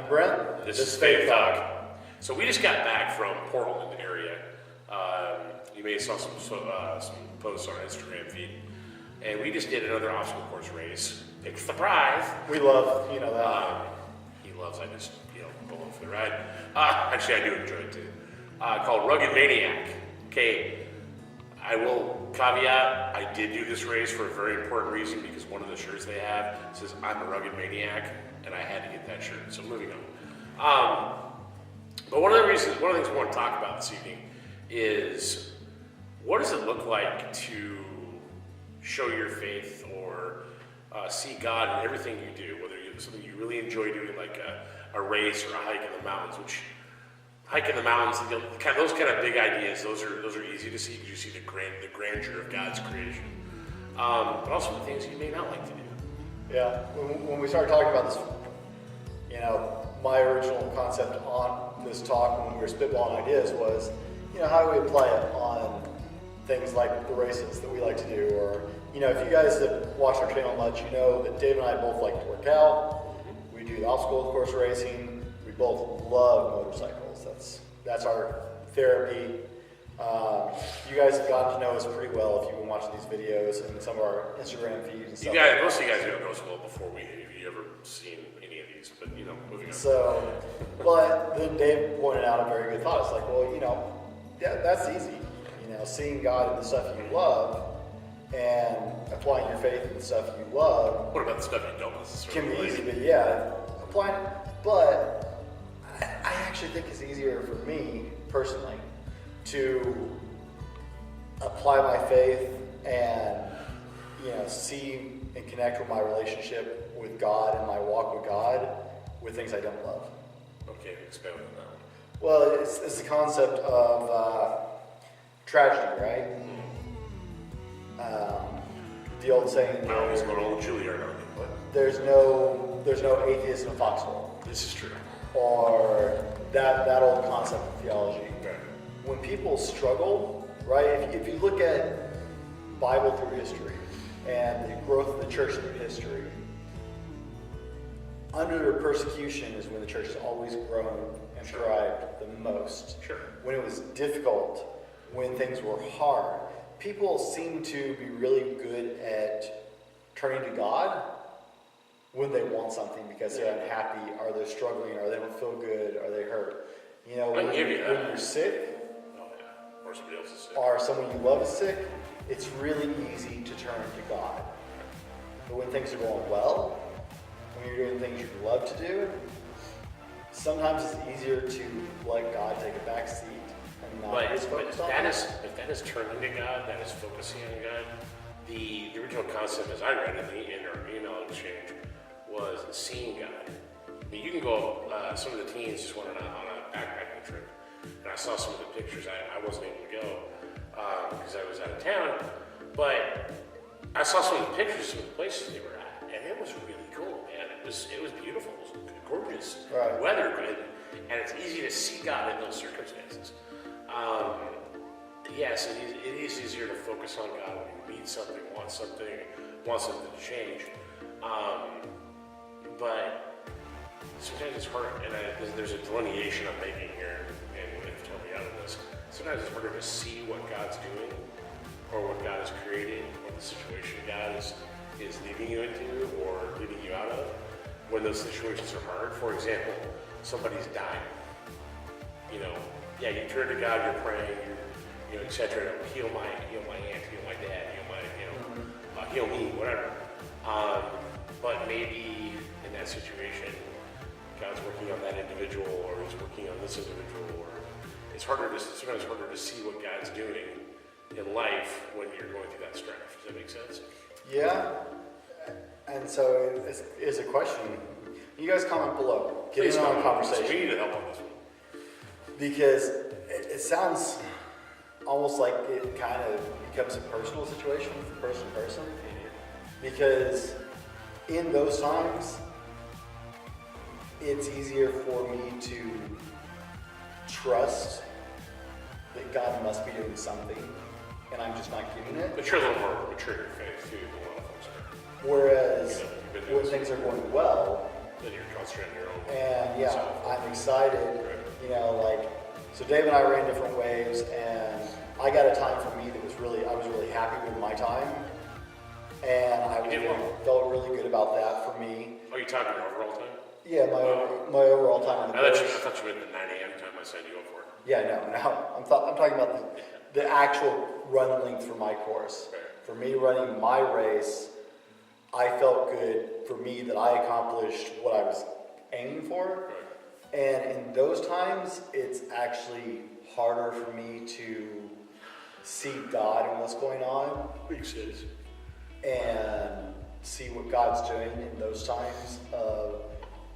I'm Brent. This is Faith Talk. So we just got back from Portland area. You may have saw some posts on our Instagram feed. And we just did another obstacle course race. Picked the prize. We love, that. He loves, I just, pull him for the ride. Actually, I do enjoy it too. Called Rugged Maniac. Okay, I will caveat, I did do this race for a very important reason because one of the shirts they have says, I'm a rugged maniac, and I had to get that shirt. So moving on. But one of the things I want to talk about this evening is what does it look like to show your faith or see God in everything you do, whether it's something you really enjoy doing, like a race or a hike in the mountains, which hike in the mountains, those kind of big ideas, those are easy to see because you see the grandeur of God's creation. But also the things you may not like to do. Yeah, when we started talking about this, my original concept on this talk when we were spitballing ideas was, how do we apply it on things like the races that we like to do? Or, if you guys have watched our channel much, you know that Dave and I both like to work out. We do the obstacle course racing. We both love motorcycles. That's our therapy. You guys have gotten to know us pretty well if you've been watching these videos and some of our Instagram feeds and stuff. Most of you guys know us well before you ever seen any of these, but moving on. So, but then Dave pointed out a very good thought. It's like, well, that's easy. Seeing God in the stuff you love and applying your faith in the stuff you love. What about the stuff you don't necessarily? Can be easy, but yeah, applying it. But I actually think it's easier for me personally to apply my faith and see and connect with my relationship with God and my walk with God with things I don't love. Okay, expand on that. Well, it's the concept of tragedy, right? The old saying. I always go to old Juilliard on me, but there's no atheist in a foxhole. This is true. Or that old concept of theology. Okay. When people struggle, right? If you look at Bible through history and the growth of the church through history, under persecution is when the church has always grown and thrived the most. Sure. When it was difficult, when things were hard, people seem to be really good at turning to God when they want something because they're unhappy, or they're struggling, or they don't feel good, or they hurt. When you're sick, or somebody else is sick, or someone you love is sick, it's really easy to turn to God. But when things are going well, when you're doing things you love to do, sometimes it's easier to let God take a back seat and not but just focus on if that is turning to God, that is focusing on God. The original concept, as I read in our email exchange, was seeing God. I mean, you can go. Some of the teens just went on a backpacking trip, and I saw some of the pictures. I wasn't able to go because I was out of town, but I saw some of the pictures of some of the places they were at, and it was really cool, man. It was beautiful. It was gorgeous weather, and it's easy to see God in those circumstances. Yes, it is easier to focus on God when you need something, want something to change. But sometimes it's hard, and there's a delineation I'm making here, and you have to tell me out of this. Sometimes it's harder to see what God's doing, or what God has created, or the situation God is leading you into, or leading you out of, when those situations are hard. For example, somebody's dying. You turn to God, you're praying, etc. Heal my aunt, heal my dad, heal me, whatever. But maybe in that situation, God's working on that individual, or He's working on this individual, or it's sometimes harder to see what God's doing in life when you're going through that strife. Does that make sense? Yeah. And so it's a question. You guys comment below. Get in on the conversation. We need to help on this one. Because it sounds almost like it kind of becomes a personal situation from person to person. Because in those times, it's easier for me to trust that God must be doing something, and I'm just not getting it. But you're a little more mature in your faith too than a lot of folks are. Whereas when things are going well, Then you're concentrating on your own. And yeah, So- I'm excited, you know, like, so Dave and I ran different waves, and I got a time for me that was really, I was really happy with my time. And I You did well. felt really good about that for me. Oh, you talking your overall time? Yeah, my overall time on the I course. thought you meant the 9 a.m. time I signed you up for. Yeah, no, I'm talking about the actual run length for my course. Right. For me running my race, I felt good for me that I accomplished what I was aiming for. Right. And in those times, it's actually harder for me to see God and what's going on Makes sense. and see what God's doing in those times of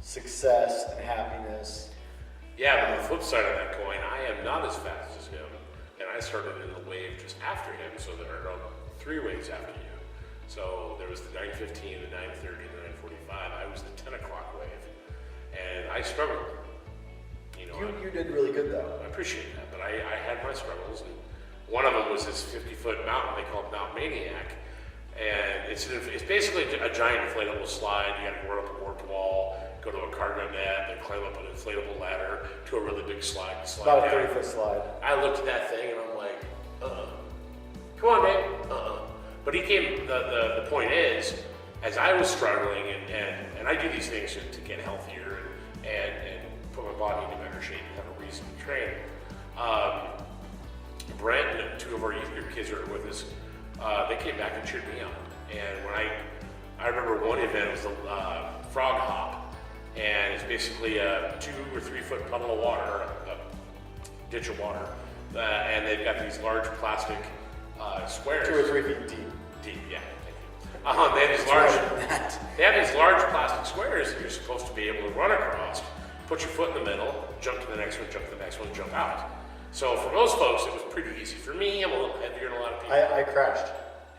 success and happiness. Yeah, but on the flip side of that coin, I am not as fast as him, and I started in the wave just after him, so there are 3 waves after you. So there was the 9:15, the 9:30, and the 9:45. I was the 10 o'clock wave, and I struggled. You know, You did really good though. I appreciate that, but I had my struggles, and one of them was this 50-foot mountain they call Mount Maniac, and it's basically a giant inflatable slide. You got to go up a warped wall, go to a cargo net, then climb up an inflatable ladder to a really big slide. About a down. 30-foot slide. I looked at that thing and I'm like, come on, man, But he came. The point is, as I was struggling, and I do these things to get healthier and put my body into better shape and have a reason to train. Brent and 2 of our youth group kids who are with us, they came back and cheered me on. And when I remember one event was the frog hop, and it's basically a 2 or 3 foot puddle of water, a ditch of water, and they've got these large plastic squares. 2 or 3 feet deep. Deep, yeah. Thank you. They have these large plastic squares that you're supposed to be able to run across. Put your foot in the middle, jump to the next one, jump to the next one, jump out. So for most folks, it was pretty easy. For me, I'm a little heavier than a lot of people. I crashed.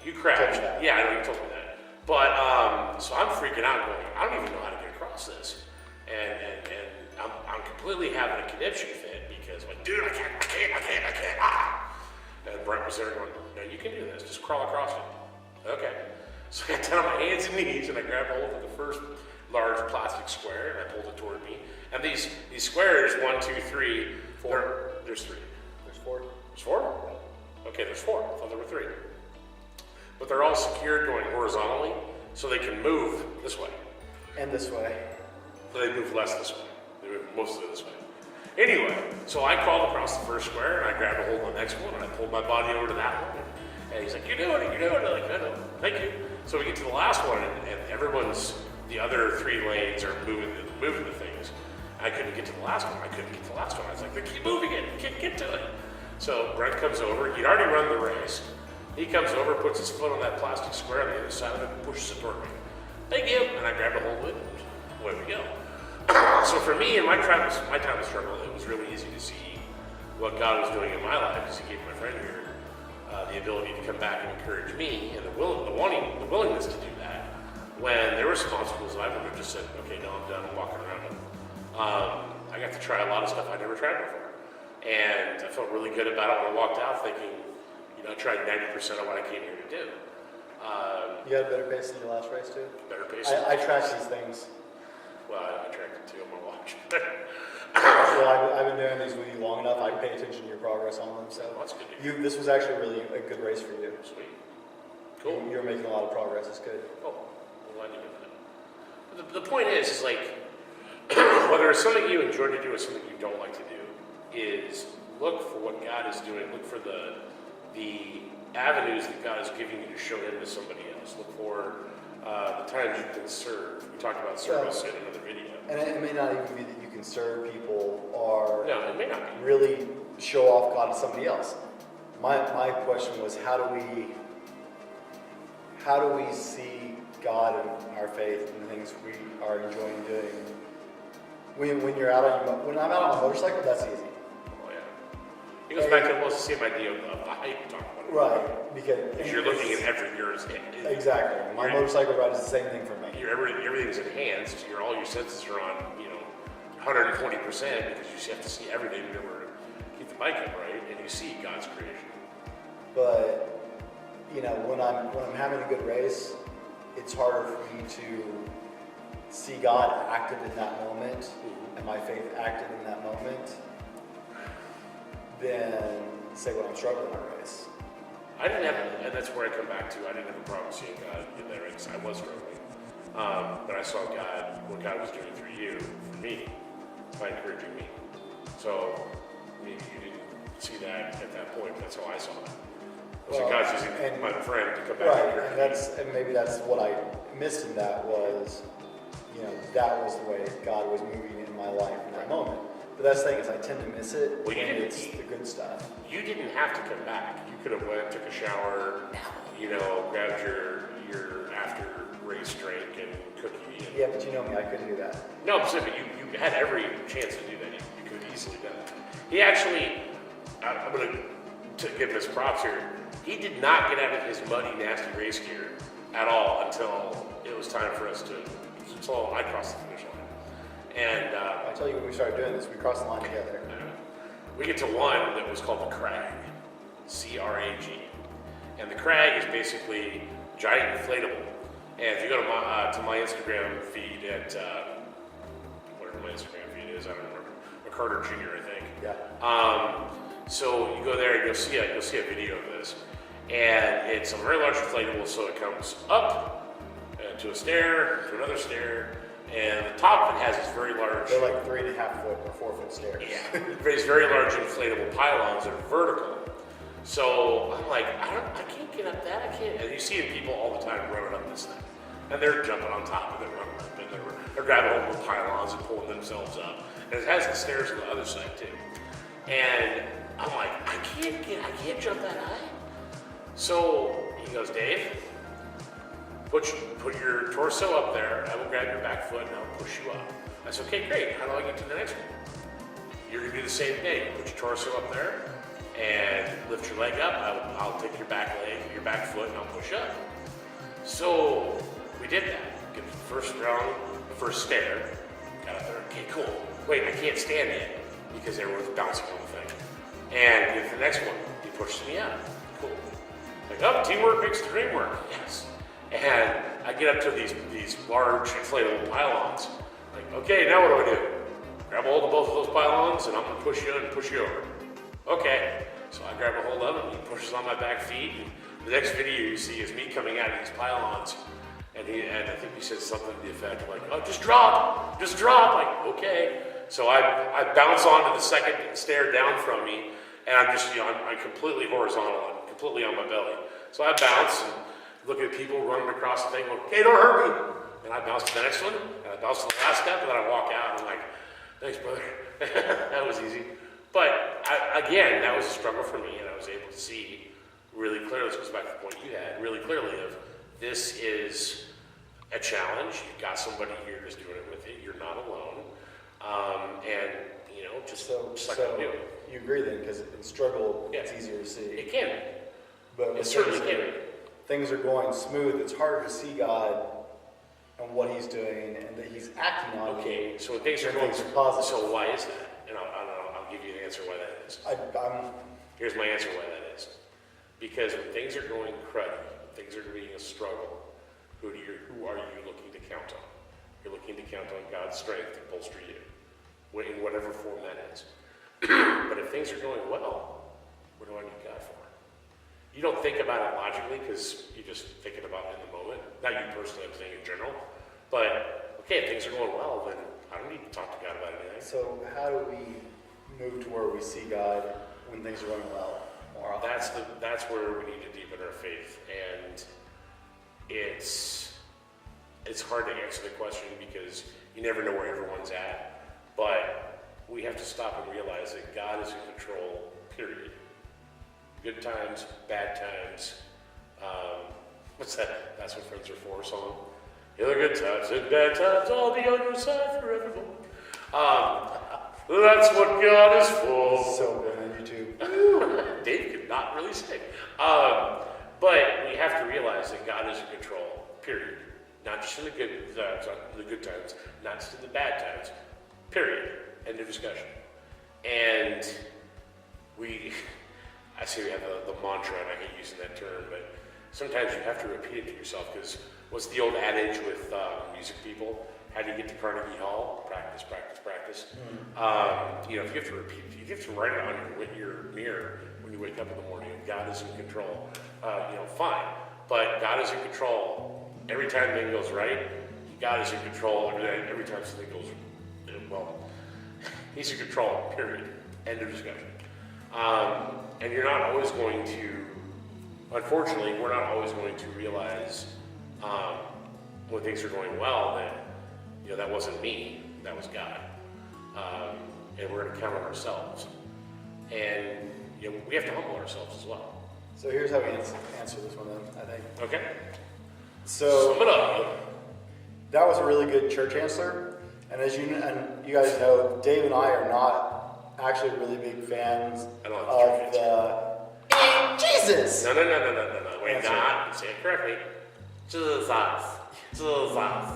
You crashed. Told me that. Yeah, I know you told me that. But so I'm freaking out, going, I don't even know how to get across this, and I'm completely having a conniption fit because, like, dude, I can't. Ah! And Brent was there going, no, you can do this. Just crawl across it. Okay. So I got down on my hands and knees and I grabbed hold of the first large plastic square and I pulled it toward me. And these squares, 1, 2, 3, 4. There's 3. There's 4. There's 4? Okay, there's 4. I thought there were 3. But they're all secured going horizontally, so they can move this way. And this way. So they move less this way. They move mostly this way. Anyway, so I crawled across the first square and I grabbed a hold of the next one and I pulled my body over to that one. And he's like, you're doing it. I'm like, I know, thank you. So we get to the last one and the other 3 lanes are moving the things. I couldn't get to the last one. I was like, keep moving it, get to it. So Brent comes over, he'd already run the race. He comes over, puts his foot on that plastic square on the other side of it and pushes it toward me. Thank you. And I grabbed a hold of it and away we go. So for me, in my time of struggle, it was really easy to see what God was doing in my life because He gave my friend here the ability to come back and encourage me and the willingness to do that. When there were some obstacles that I would have just said, okay, no, I'm done, I'm walking around them. I got to try a lot of stuff I never tried before. And I felt really good about it when I walked out thinking, I tried 90% of what I came here to do. You had a better pace than your last race too? Better pace. I track these things. Well, I tracked it too on my watch. Well, I've been doing these with you long enough. I pay attention to your progress on them. So That's good to hear. this was actually really a good race for you. Sweet. Cool. You're making a lot of progress. It's good. Oh, I'm glad to hear that. But the point is like, whether it's something you enjoy to do or something you don't like to do, is look for what God is doing. Look for the avenues that God is giving you to show Him to somebody else. Look for the times you can serve. We talked about service in another video. And it may not even be that you can serve people or No, it may not be. really show off God to somebody else. My question was, how do we see God in our faith and the things we are enjoying doing? When you're out on when I'm out on a motorcycle, that's easy. Oh yeah. It goes back to the same idea of the height we talked about. Right, because You're looking at every yours. exactly. My motorcycle ride is the same thing for me. Everything's enhanced. All your senses are on 120% because you have to see everything in order to keep the bike upright, and you see God's creation. But when I'm having a good race, it's harder for me to see God active in that moment, and my faith active in that moment, then say when I'm struggling in a race. I didn't have, and that's where I come back to. I didn't have a problem seeing God in that race. I was struggling, but I saw God, what God was doing through you, for me, by encouraging me. So maybe you didn't see that at that point. That's how I saw it. So God's using my friend to come back Right, and and maybe that's what I missed in that was, that was the way God was moving in my life in that moment. But that's the thing is I tend to miss it Well, you when didn't- it's the good stuff. You didn't have to come back. You could have went, took a shower, grabbed your after race drink and cookie. And, Yeah, but you know me, I couldn't do that. No, I'm saying, but you had every chance to do that. You could have easily done it. He actually, I'm going to give him his props here. He did not get out of his muddy, nasty race gear at all until it was time for us until I crossed the finish line. And I tell you, when we started doing this, we crossed the line together. we get to one that was called the Crag, C-R-A-G. And the Crag is basically giant inflatable. And if you go to my Instagram feed at, whatever my Instagram feed is, I don't remember, McCarter Jr., I think. Yeah. So you go there and you'll see a video of this. And it's a very large inflatable, so it comes up to a stair, to another stair, and the top of it has this very large... They're like 3.5 foot or 4 foot stairs. Yeah, these very large inflatable pylons that are vertical. So I'm like, I can't get up that, I can't. And you see people all the time running up this thing. And they're jumping on top of it, running up, and they're grabbing hold of the pylons and pulling themselves up. And it has the stairs on the other side too. And I'm like, I can't jump that high. So he goes, Dave, put your torso up there. I will grab your back foot and I'll push you up. I said, okay, great. How do I get to the next one? You're gonna do the same thing. Put your torso up there and lift your leg up. I'll take your back leg, your back foot, and I'll push up. So we did that. Get the first round, the first stair. Got up there. Okay, cool. Wait, I can't stand yet because everyone's bouncing on the thing. And get the next one. He pushes me up. Cool. Like, oh, teamwork makes the dream work. Yes. And I get up to these large inflatable pylons. Like, okay, now what do? Grab a hold of both of those pylons and I'm gonna push you in and push you over. Okay. So I grab a hold of him, he pushes on my back feet, and the next video you see is me coming out of these pylons, and I think he said something to the effect of like, oh, just drop. Like, okay. So I bounce onto the second stair down from me, and I'm just, I'm completely horizontal, I'm completely on my belly. So I bounce and look at people running across the thing, going, hey, don't hurt me. And I bounce to the next one, and I bounce to the last step, and then I walk out, and I'm like, thanks, brother. That was easy. But again, that was a struggle for me, and I was able to see really clearly, this goes back to the point you had, really clearly of this is a challenge. You've got somebody here who's doing it with you. You're not alone. Just like I do. You agree then, because in struggle, Yeah. it's easier to see. It can be. But It when certainly can be. things are going smooth, it's harder to see God and what He's doing and that He's acting on Okay, you. so when things are when going things are positive. so why is that? And I'll give you an answer why that is. I'm Here's my answer why that is. Because when things are going cruddy, when things are being a struggle, who are you looking to count on? You're looking to count on God's strength to bolster you, in whatever form that is. But if things are going well, what do I need God for? You don't think about it logically because you're just thinking about it in the moment. Not you personally, I'm saying in general. But, okay, if things are going well, then I don't need to talk to God about anything. So how do we move to where we see God when things are going well more often? That's where we need to deepen our faith, and it's hard to answer the question because you never know where everyone's at, but we have to stop and realize that God is in control, period. Good times, bad times. What's that? That's What Friends Are For song. In the good times and bad times, I'll be on your side forevermore. That's what God is for. So good on YouTube. Dave could not really sing. But we have to realize that God is in control, period. Not just in the good times, not just in the bad times, period. End of discussion. And I say we have the mantra, and I hate using that term, but sometimes you have to repeat it to yourself, because what's the old adage with music people? how do you get to Carnegie Hall? Practice, practice, practice. You know, if you have to repeat, if you have to write it on your mirror when you wake up in the morning, God is in control, you know, fine. But God is in control every time thing goes right. God is in control every time something goes well. He's in control, period. End of discussion. And you're not always going to, unfortunately, we're not always going to realize when things are going well that, you know, that wasn't me, that was God. And we're going to count on ourselves. And, you know, we have to humble ourselves as well. So here's how we answer this one then, I think. Okay? So Sum it up. that was a really good church answer. And as you guys know, Dave and I are not actually really big fans I don't of like the Jesus. No. Wait, Answer. not. Say it correctly. Jesus.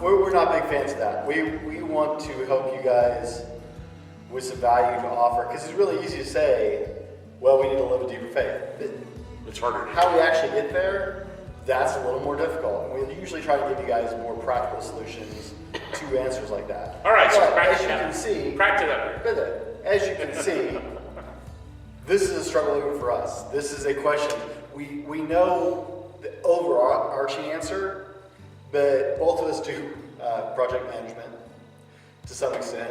We're not big fans of that. We want to help you guys with some value to offer, because it's really easy to say, well, we need to live a deeper faith. It's harder to How we actually get there, that's a little more difficult. And we usually try to give you guys more practical solutions to answers like that. All right, so But practice as you it can up. see, Practice it up. as you can see, this is a struggle even for us. This is a question. We know the overarching answer, but both of us do project management to some extent.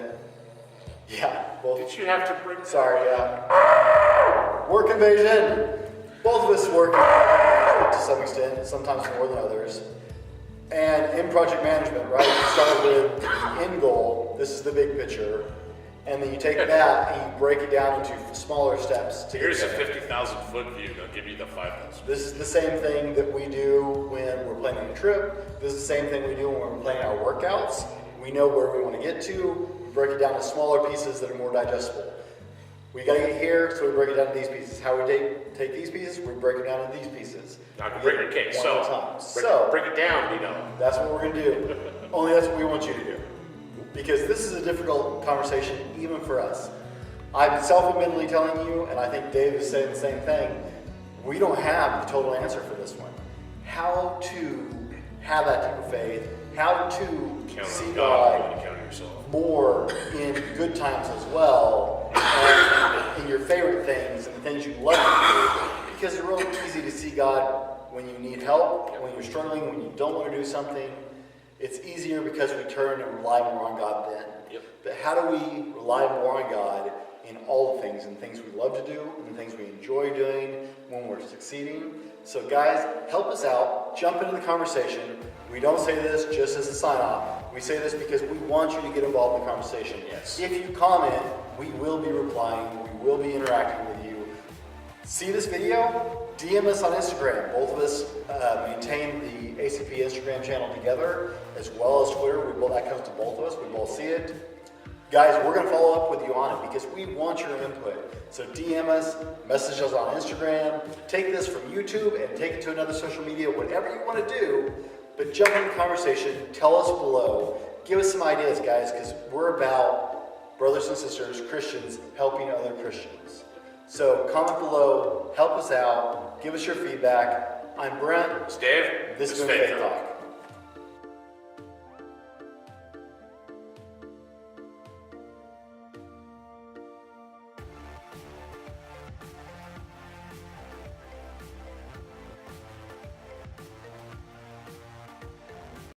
Yeah, both. Did you have to bring Sorry, yeah. Work invasion. Both of us work in project management to some extent, sometimes more than others. And in project management, right, you start with the end goal. This is the big picture. And then you take that and you break it down into smaller steps to Here's a get there. 50,000 foot view. They'll give you the 5,000. This is the same thing that we do when we're planning a trip. This is the same thing we do when we're planning our workouts. We know where we want to get to. We break it down to smaller pieces that are more digestible. We got to get here, so we break it down to these pieces. How we take these pieces, we break it down to these pieces. Now, We break get your case. one at a So, time. break it down, you know. That's what we're going to do. Only that's what we want you to do. Because this is a difficult conversation even for us. I'm self-admittedly telling you, and I think Dave is saying the same thing, we don't have the total answer for this one. How to have that type of faith, how to Count see on God God when you count on yourself. more in good times as well, and in your favorite things and the things you love to do. Because it's really easy to see God when you need help, when you're struggling, when you don't want to do something. It's easier because we turn and rely more on God then. Yep. But how do we rely more on God in all the things, and things we love to do, and the things we enjoy doing when we're succeeding? So guys, help us out. Jump into the conversation. We don't say this just as a sign-off. We say this because we want you to get involved in the conversation. Yes. If you comment, we will be replying. We will be interacting with you. See this video? DM us on Instagram. Both of us maintain the ACP Instagram channel together, as well as Twitter. That comes to both of us. We both see it. Guys, we're going to follow up with you on it because we want your input. So DM us, message us on Instagram, take this from YouTube and take it to another social media, whatever you want to do, but jump in the conversation, tell us below, give us some ideas, guys, because we're about brothers and sisters, Christians, helping other Christians. So comment below, help us out, give us your feedback. I'm Brent. It's Dave. This has It's been Faith Faith Talk.